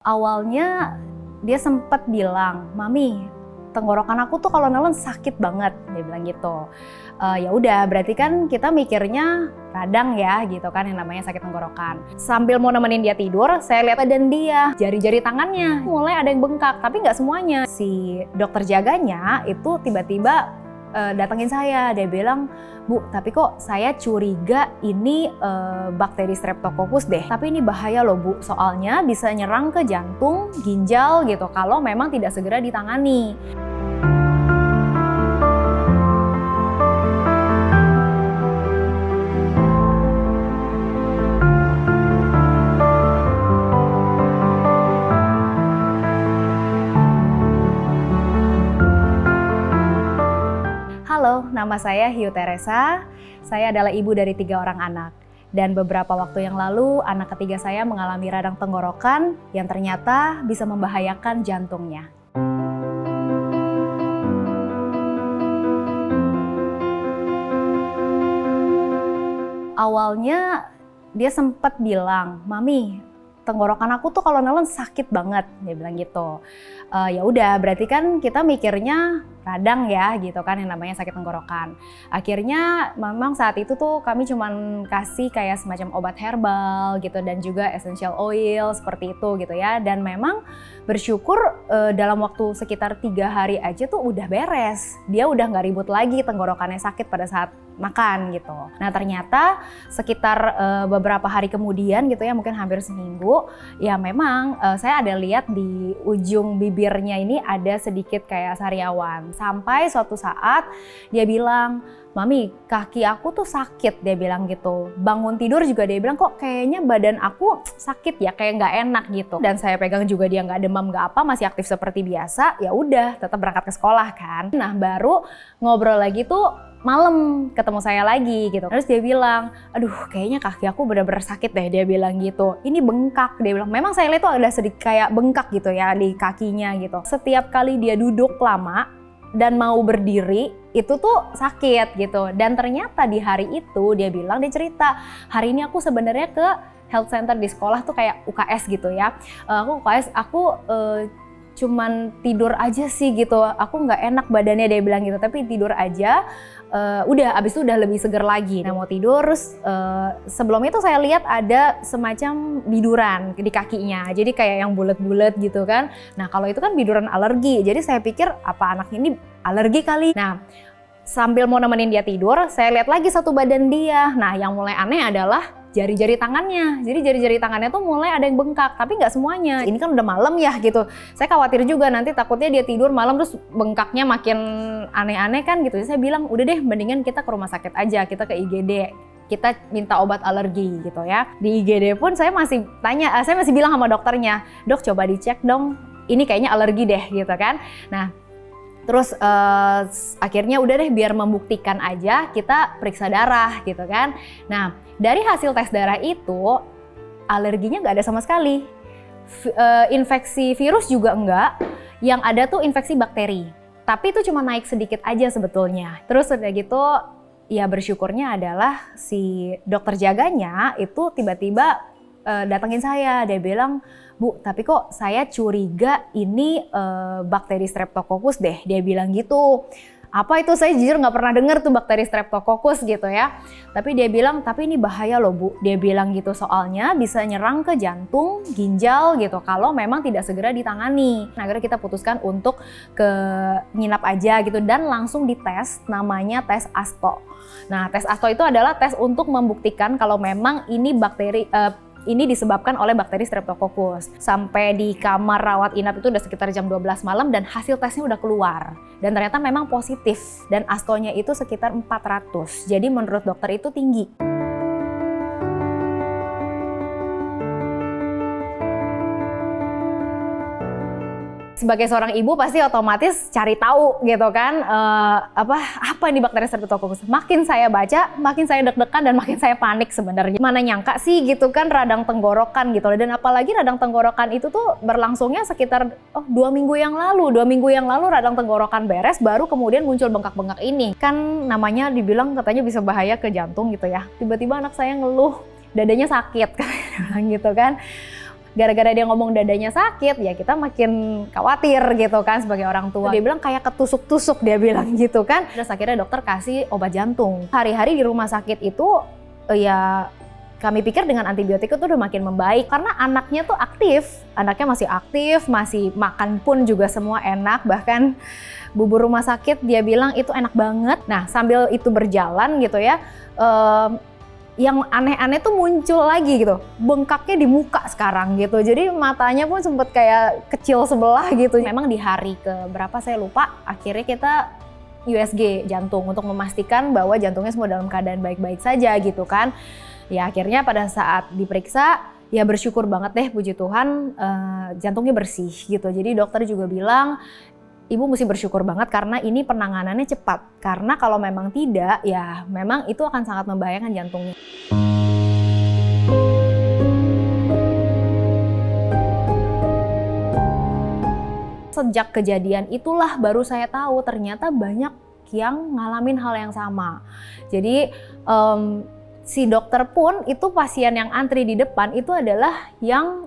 Awalnya dia sempat bilang, "Mami, tenggorokan aku tuh kalau nelen sakit banget," dia bilang gitu. Ya udah, berarti kan kita mikirnya radang ya gitu kan yang namanya sakit tenggorokan. Sambil mau nemenin dia tidur, saya lihat badan dia, jari-jari tangannya mulai ada yang bengkak, tapi nggak semuanya. Si dokter jaganya itu tiba-tiba datengin saya, dia bilang, "Bu, tapi kok saya curiga ini bakteri Streptococcus deh. Tapi ini bahaya loh Bu, soalnya bisa nyerang ke jantung, ginjal gitu kalau memang tidak segera ditangani." Halo, nama saya Hiu Teresa. Saya adalah ibu dari 3 orang anak. Dan beberapa waktu yang lalu, anak ketiga saya mengalami radang tenggorokan yang ternyata bisa membahayakan jantungnya. Awalnya dia sempat bilang, "Mami, tenggorokan aku tuh kalau nelen sakit banget," dia bilang gitu. Ya udah, berarti kan kita mikirnya radang ya gitu kan yang namanya sakit tenggorokan. Akhirnya memang saat itu tuh kami cuman kasih kayak semacam obat herbal gitu dan juga essential oil seperti itu gitu ya. Dan memang bersyukur dalam waktu sekitar 3 hari aja tuh udah beres. Dia udah nggak ribut lagi tenggorokannya sakit pada saat makan gitu. Nah ternyata sekitar beberapa hari kemudian gitu ya, mungkin hampir seminggu, ya memang saya ada lihat di ujung bibirnya ini ada sedikit kayak sariawan. Sampai suatu saat dia bilang, "Mami, kaki aku tuh sakit," dia bilang gitu. Bangun tidur juga dia bilang, "Kok kayaknya badan aku sakit ya, kayak nggak enak gitu." Dan saya pegang juga dia nggak demam nggak apa, masih aktif seperti biasa. Ya udah, tetap berangkat ke sekolah kan. Nah baru ngobrol lagi tuh malam ketemu saya lagi gitu. Terus dia bilang, "Aduh, kayaknya kaki aku benar-benar sakit deh," dia bilang gitu. "Ini bengkak," dia bilang. Memang saya lihat tuh ada sedikit kayak bengkak gitu ya di kakinya gitu. Setiap kali dia duduk lama dan mau berdiri itu tuh sakit gitu. Dan ternyata di hari itu dia bilang, dia cerita, "Hari ini aku sebenarnya ke health center di sekolah tuh kayak UKS gitu ya. Aku UKS, aku cuman tidur aja sih gitu, aku nggak enak badannya," dia bilang gitu, "tapi tidur aja, udah abis itu udah lebih seger lagi." Nah mau tidur, terus sebelumnya tuh saya lihat ada semacam biduran di kakinya, jadi kayak yang bulat-bulat gitu kan. Nah kalau itu kan biduran alergi, jadi saya pikir apa anak ini alergi kali. Nah sambil mau nemenin dia tidur, saya lihat lagi satu badan dia. Nah yang mulai aneh adalah jari-jari tangannya. Jadi jari-jari tangannya tuh mulai ada yang bengkak, tapi nggak semuanya. Ini kan udah malam ya gitu. Saya khawatir juga nanti takutnya dia tidur malam terus bengkaknya makin aneh-aneh kan gitu. Jadi saya bilang, "Udah deh, mendingan kita ke rumah sakit aja, kita ke IGD. Kita minta obat alergi," gitu ya. Di IGD pun saya masih tanya, saya masih bilang sama dokternya, "Dok, coba dicek dong. Ini kayaknya alergi deh," gitu kan. Nah, terus akhirnya udah deh biar membuktikan aja kita periksa darah gitu kan. Nah dari hasil tes darah itu alerginya nggak ada sama sekali. Infeksi virus juga enggak, yang ada tuh infeksi bakteri. Tapi itu cuma naik sedikit aja sebetulnya. Terus udah gitu ya bersyukurnya adalah si dokter jaganya itu tiba-tiba datengin saya, dia bilang, "Bu, tapi kok saya curiga ini bakteri Streptococcus deh," dia bilang gitu. Apa itu, saya jujur nggak pernah dengar tuh bakteri Streptococcus gitu ya. Tapi dia bilang, "Tapi ini bahaya loh Bu," dia bilang gitu, "soalnya bisa nyerang ke jantung, ginjal gitu kalau memang tidak segera ditangani." Nah, akhirnya kita putuskan untuk nginap aja gitu dan langsung dites, namanya tes ASTO. Nah, tes ASTO itu adalah tes untuk membuktikan kalau memang ini ini disebabkan oleh bakteri Streptococcus. Sampai di kamar rawat inap itu udah sekitar jam 12 malam dan hasil tesnya udah keluar. Dan ternyata memang positif dan ASTO-nya itu sekitar 400. Jadi menurut dokter itu tinggi. Sebagai seorang ibu pasti otomatis cari tahu gitu kan, apa ini bakteri Streptococcus. Makin saya baca, makin saya deg-degan dan makin saya panik sebenarnya. Mana nyangka sih gitu kan radang tenggorokan gitu. Dan apalagi radang tenggorokan itu tuh berlangsungnya sekitar 2 minggu yang lalu. 2 minggu yang lalu radang tenggorokan beres, baru kemudian muncul bengkak-bengkak ini. Kan namanya dibilang katanya bisa bahaya ke jantung gitu ya. Tiba-tiba anak saya ngeluh, dadanya sakit kan gitu kan. gara-gara dia ngomong dadanya sakit, ya kita makin khawatir gitu kan sebagai orang tua. Dia bilang kayak ketusuk-tusuk, dia bilang gitu kan. Terus akhirnya dokter kasih obat jantung. Hari-hari di rumah sakit itu ya kami pikir dengan antibiotik itu udah makin membaik karena anaknya tuh aktif. Anaknya masih aktif, masih makan pun juga semua enak, bahkan bubur rumah sakit dia bilang itu enak banget. Nah, sambil itu berjalan gitu ya, yang aneh-aneh tuh muncul lagi gitu, bengkaknya di muka sekarang gitu. Jadi matanya pun sempet kayak kecil sebelah gitu. Memang di hari ke berapa saya lupa, akhirnya kita USG jantung untuk memastikan bahwa jantungnya semua dalam keadaan baik-baik saja gitu kan. Ya akhirnya pada saat diperiksa, ya bersyukur banget deh puji Tuhan jantungnya bersih gitu. Jadi dokter juga bilang, Ibu mesti bersyukur banget karena ini penanganannya cepat. Karena kalau memang tidak, ya memang itu akan sangat membahayakan jantungnya. Sejak kejadian itulah baru saya tahu ternyata banyak yang ngalamin hal yang sama. Jadi si dokter pun itu pasien yang antri di depan itu adalah yang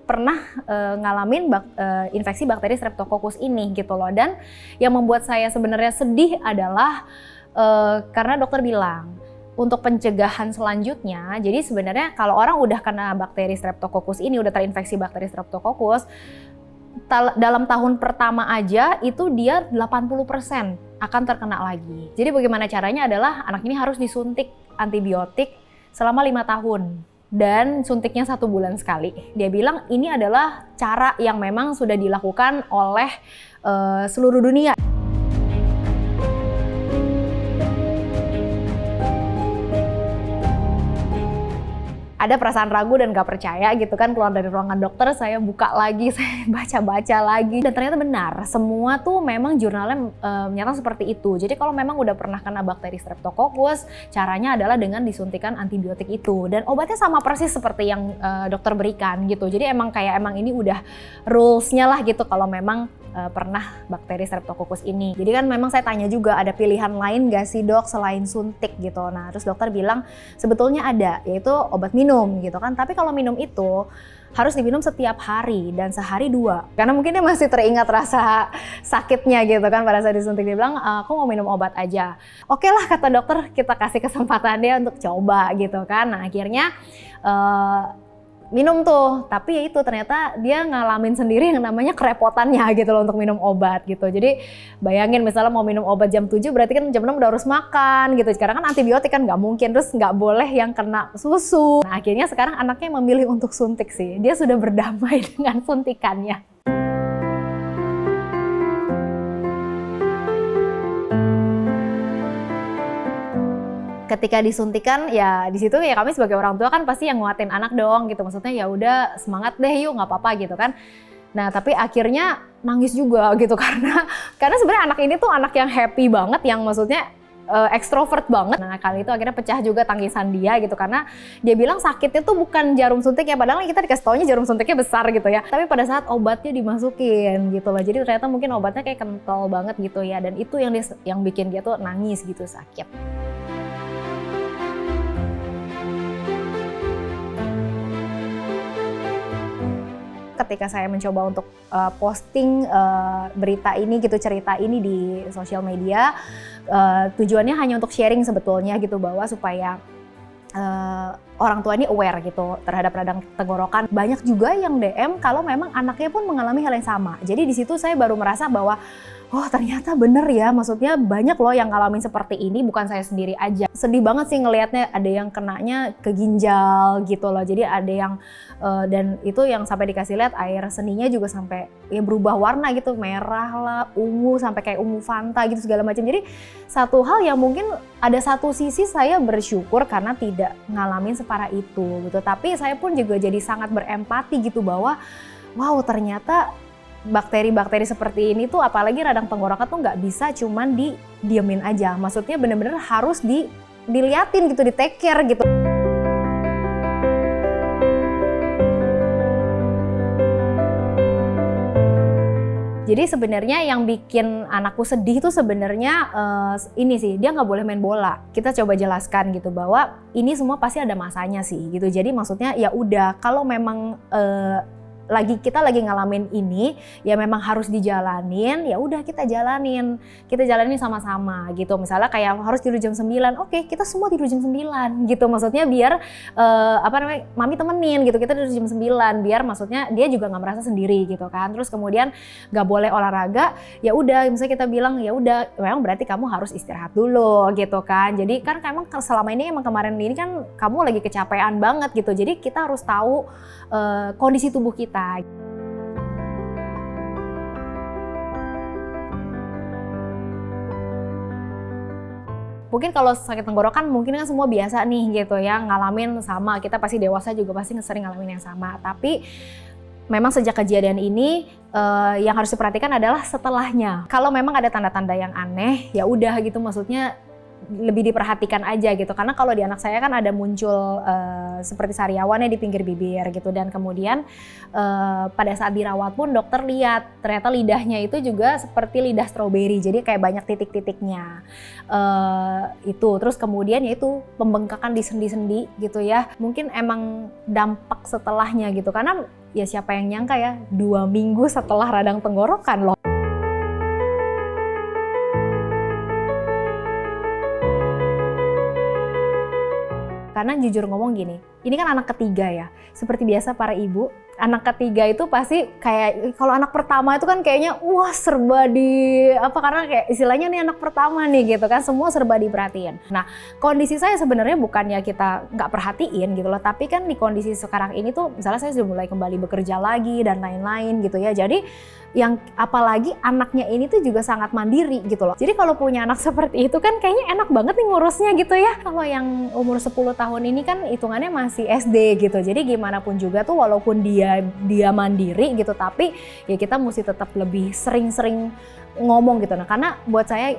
pernah ngalamin infeksi bakteri Streptococcus ini gitu loh. Dan yang membuat saya sebenarnya sedih adalah karena dokter bilang untuk pencegahan selanjutnya, jadi sebenarnya kalau orang udah kena bakteri Streptococcus ini, udah terinfeksi bakteri Streptococcus, dalam tahun pertama aja itu dia 80% akan terkena lagi. Jadi bagaimana caranya adalah anak ini harus disuntik antibiotik selama 5 tahun. Dan suntiknya 1 bulan sekali. Dia bilang ini adalah cara yang memang sudah dilakukan oleh seluruh dunia. Ada perasaan ragu dan gak percaya gitu kan, keluar dari ruangan dokter, saya buka lagi, saya baca-baca lagi. Dan ternyata benar, semua tuh memang jurnalnya menyatakan seperti itu. Jadi kalau memang udah pernah kena bakteri Streptococcus, caranya adalah dengan disuntikan antibiotik itu. Dan obatnya sama persis seperti yang dokter berikan gitu. Jadi emang ini udah rules-nya lah gitu kalau memang pernah bakteri Streptococcus ini. Jadi kan memang saya tanya juga ada pilihan lain gak sih dok selain suntik gitu. Nah terus dokter bilang sebetulnya ada, yaitu obat minum gitu kan. Tapi kalau minum itu harus diminum setiap hari dan sehari 2. Karena mungkin dia masih teringat rasa sakitnya gitu kan pada saat disuntik. Dia bilang aku mau minum obat aja. Oke lah kata dokter, kita kasih kesempatan dia untuk coba gitu kan. Nah akhirnya minum tuh, tapi ya itu ternyata dia ngalamin sendiri yang namanya kerepotannya gitu loh untuk minum obat gitu. Jadi bayangin misalnya mau minum obat jam 7 berarti kan jam 6 udah harus makan gitu. Sekarang kan antibiotik kan nggak mungkin, terus nggak boleh yang kena susu. Nah akhirnya sekarang anaknya memilih untuk suntik sih. Dia sudah berdamai dengan suntikannya. Ketika disuntikan ya di situ ya kami sebagai orang tua kan pasti yang nguatin anak dong gitu, maksudnya ya udah semangat deh yuk nggak apa-apa gitu kan. Nah tapi akhirnya nangis juga gitu karena sebenarnya anak ini tuh anak yang happy banget, yang maksudnya ekstrovert banget. Nah kali itu akhirnya pecah juga tangisan dia gitu karena dia bilang sakitnya tuh bukan jarum suntik ya, padahal kita dikasih taunya jarum suntiknya besar gitu ya, tapi pada saat obatnya dimasukin gitu loh. Jadi ternyata mungkin obatnya kayak kental banget gitu ya, dan itu yang bikin dia tuh nangis gitu, sakit. Ketika saya mencoba untuk posting berita ini gitu, cerita ini di sosial media, tujuannya hanya untuk sharing sebetulnya gitu, bahwa supaya orang tua ini aware gitu terhadap radang tenggorokan. Banyak juga yang DM kalau memang anaknya pun mengalami hal yang sama. Jadi di situ saya baru merasa bahwa oh ternyata bener ya, maksudnya banyak loh yang ngalamin seperti ini, bukan saya sendiri aja. Sedih banget sih ngelihatnya, ada yang kenanya ke ginjal gitu loh. Jadi ada yang dan itu yang sampai dikasih lihat air seninya juga sampai ya berubah warna gitu, merah lah, ungu, sampai kayak ungu Fanta gitu segala macam. Jadi satu hal yang mungkin ada satu sisi saya bersyukur karena tidak ngalamin separah itu gitu. Tapi saya pun juga jadi sangat berempati gitu bahwa wow ternyata bakteri-bakteri seperti ini tuh, apalagi radang tenggorokan tuh nggak bisa cuman didiemin aja. Maksudnya bener-bener harus diliatin gitu, di take care gitu. Jadi sebenarnya yang bikin anakku sedih tuh sebenarnya ini sih, dia nggak boleh main bola. Kita coba jelaskan gitu bahwa ini semua pasti ada masanya sih gitu. Jadi maksudnya ya udah, kalau memang kita lagi ngalamin ini, ya memang harus dijalanin, ya udah kita jalanin sama-sama gitu. Misalnya kayak harus tidur jam 9, oke kita semua tidur jam 9 gitu. Maksudnya biar mami temenin gitu, kita tidur jam 9 biar maksudnya dia juga nggak merasa sendiri gitu kan. Terus kemudian nggak boleh olahraga, ya udah misalnya kita bilang ya udah memang berarti kamu harus istirahat dulu gitu kan. Jadi kan emang selama ini emang kemarin ini kan kamu lagi kecapean banget gitu. Jadi kita harus tahu kondisi tubuh kita. Mungkin kalau sakit tenggorokan mungkin kan semua biasa nih gitu ya, ngalamin sama, kita pasti dewasa juga pasti sering ngalamin yang sama. Tapi memang sejak kejadian ini yang harus diperhatikan adalah setelahnya. Kalau memang ada tanda-tanda yang aneh, ya udah gitu, maksudnya lebih diperhatikan aja gitu. Karena kalau di anak saya kan ada muncul seperti sariawannya di pinggir bibir gitu, dan kemudian pada saat dirawat pun dokter lihat ternyata lidahnya itu juga seperti lidah stroberi, jadi kayak banyak titik-titiknya itu. Terus kemudian yaitu pembengkakan di sendi-sendi gitu ya, mungkin emang dampak setelahnya gitu. Karena ya siapa yang nyangka ya 2 minggu setelah radang tenggorokan loh. Karena jujur ngomong gini, ini kan anak ketiga ya. Seperti biasa para ibu, anak ketiga itu pasti kayak, kalau anak pertama itu kan kayaknya wah serba karena kayak istilahnya nih anak pertama nih gitu kan, semua serba diperhatiin. Nah, kondisi saya sebenarnya bukannya kita nggak perhatiin gitu loh, tapi kan di kondisi sekarang ini tuh misalnya saya sudah mulai kembali bekerja lagi dan lain-lain gitu ya. Jadi yang apalagi anaknya ini tuh juga sangat mandiri gitu loh. Jadi kalau punya anak seperti itu kan kayaknya enak banget nih ngurusnya gitu ya. Kalau yang umur 10 tahun ini kan hitungannya masih SD gitu. Jadi gimana pun juga tuh walaupun dia mandiri gitu, tapi ya kita mesti tetap lebih sering-sering ngomong gitu. Nah, karena buat saya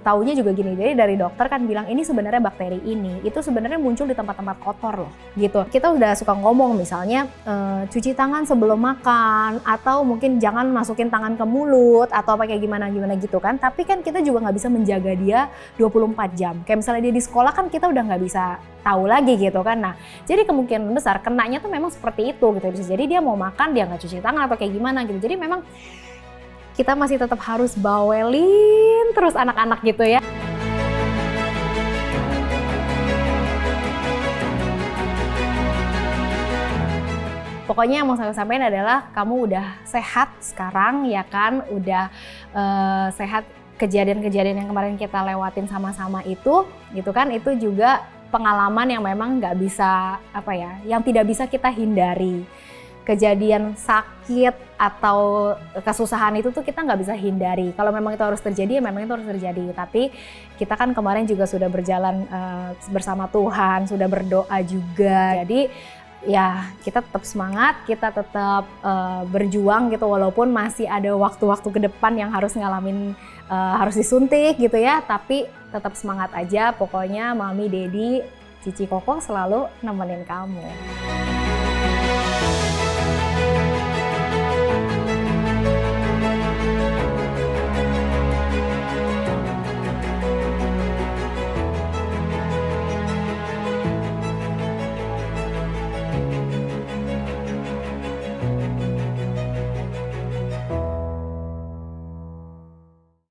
taunya juga gini, jadi dari dokter kan bilang ini sebenarnya bakteri ini itu sebenarnya muncul di tempat-tempat kotor loh gitu. Kita udah suka ngomong misalnya cuci tangan sebelum makan, atau mungkin jangan masukin tangan ke mulut atau apa kayak gimana gitu kan. Tapi kan kita juga nggak bisa menjaga dia 24 jam. Kayak misalnya dia di sekolah kan kita udah nggak bisa tahu lagi gitu kan. Nah, jadi kemungkinan besar kenanya tuh memang seperti itu gitu. Bisa jadi dia mau makan dia nggak cuci tangan atau kayak gimana gitu. Jadi memang kita masih tetap harus bawelin terus anak-anak gitu ya. Pokoknya yang mau saya sampaikan adalah kamu udah sehat sekarang ya kan, udah sehat. Kejadian-kejadian yang kemarin kita lewatin sama-sama itu gitu kan, itu juga pengalaman yang memang nggak bisa yang tidak bisa kita hindari. Kejadian sakit atau kesusahan itu tuh kita nggak bisa hindari. Kalau memang itu harus terjadi, ya memang itu harus terjadi. Tapi kita kan kemarin juga sudah berjalan bersama Tuhan, sudah berdoa juga. Jadi ya kita tetap semangat, kita tetap berjuang gitu, walaupun masih ada waktu-waktu ke depan yang harus ngalamin, harus disuntik gitu ya. Tapi tetap semangat aja, pokoknya Mami, Dedi, Cici, Koko selalu nemenin kamu.